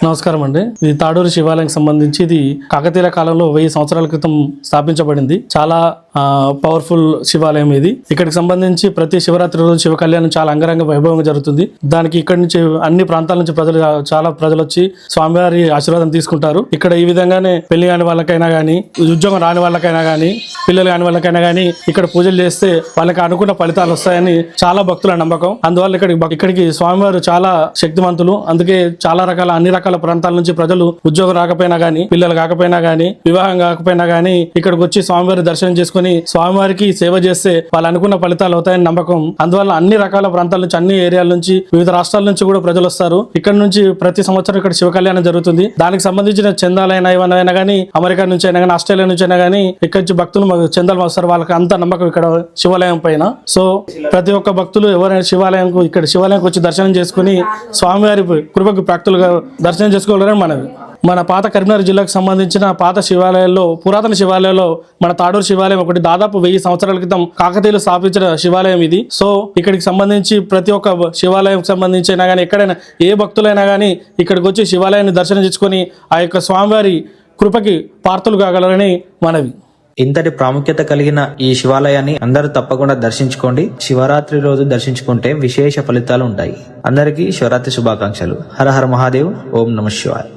నమస్కారం అండి. ఇది తాడూరు శివాలయం సంబంధించి ఇది కాకతీయుల కాలంలో 1000 సంవత్సరాల క్రితం స్థాపించబడింది. చాలా పవర్ఫుల్ శివాలయం ఇది. ఇక్కడికి సంబంధించి ప్రతి శివరాత్రి రోజు శివ కళ్యాణం చాలా అంగరంగ వైభవంగా జరుగుతుంది. దానికి ఇక్కడి నుంచి అన్ని ప్రాంతాల నుంచి చాలా ప్రజలు వచ్చి స్వామివారి ఆశీర్వాదం తీసుకుంటారు. ఇక్కడ ఈ విధంగానే పెళ్లి కాని వాళ్ళకైనా గానీ, ఉద్యోగం రాని వాళ్ళకైనా గానీ, పిల్లలు కాని వాళ్ళకైనా గానీ ఇక్కడ పూజలు చేస్తే వాళ్ళకి అనుకున్న ఫలితాలు వస్తాయని చాలా భక్తుల నమ్మకం. అందువల్ల ఇక్కడికి స్వామివారు చాలా శక్తివంతులు. అందుకే చాలా అన్ని రకాల ప్రాంతాల నుంచి ప్రజలు ఉద్యోగం రాకపోయినా గానీ, పిల్లలు కాకపోయినా గానీ, వివాహం కాకపోయినా గానీ ఇక్కడికి వచ్చి స్వామివారి దర్శనం చేసుకుని స్వామివారికి సేవ చేస్తే వాళ్ళు అనుకున్న ఫలితాలు అవుతాయని నమ్మకం. అందువల్ల అన్ని రకాల ప్రాంతాల నుంచి, అన్ని ఏరియాల నుంచి, వివిధ రాష్ట్రాల నుంచి కూడా ప్రజలు వస్తారు. ఇక్కడ నుంచి ప్రతి సంవత్సరం ఇక్కడ శివ కళ్యాణం జరుగుతుంది. దానికి సంబంధించిన చందాలైనా ఏమైనా గానీ, అమెరికా నుంచి అయినా కానీ, ఆస్ట్రేలియా నుంచి అయినా కానీ ఇక్కడ నుంచి భక్తులు చందాలు వస్తారు. వాళ్ళకి అంత నమ్మకం ఇక్కడ శివాలయం పైన. సో ప్రతి ఒక్క భక్తులు ఎవరైనా శివాలయంకి వచ్చి దర్శనం చేసుకుని స్వామివారి కృపకు ప్రాప్తులుగా దర్శనం చేసుకోవాలని మన పాత కరీంనగర్ జిల్లాకు సంబంధించిన పాత శివాలయాల్లో, పురాతన శివాలయాల్లో మన తాడూరు శివాలయం ఒకటి. దాదాపు 1000 సంవత్సరాల క్రితం కాకతీయులు స్థాపించిన శివాలయం ఇది. సో ఇక్కడికి సంబంధించి ప్రతి ఒక్క శివాలయం సంబంధించి అయినా కానీ, ఎక్కడైనా ఏ భక్తులైనా కానీ ఇక్కడికి వచ్చి శివాలయాన్ని దర్శనం చేసుకొని ఆ యొక్క స్వామివారి కృపకి పాత్రలు కాగలరని మనవి. ఇంతటి ప్రాముఖ్యత కలిగిన ఈ శివాలయాన్ని అందరూ తప్పకుండా దర్శించుకోండి. శివరాత్రి రోజు దర్శించుకుంటే విశేష ఫలితాలు ఉంటాయి. అందరికీ శివరాత్రి శుభాకాంక్షలు. హర హర మహాదేవ్. ఓం నమః శివాయ.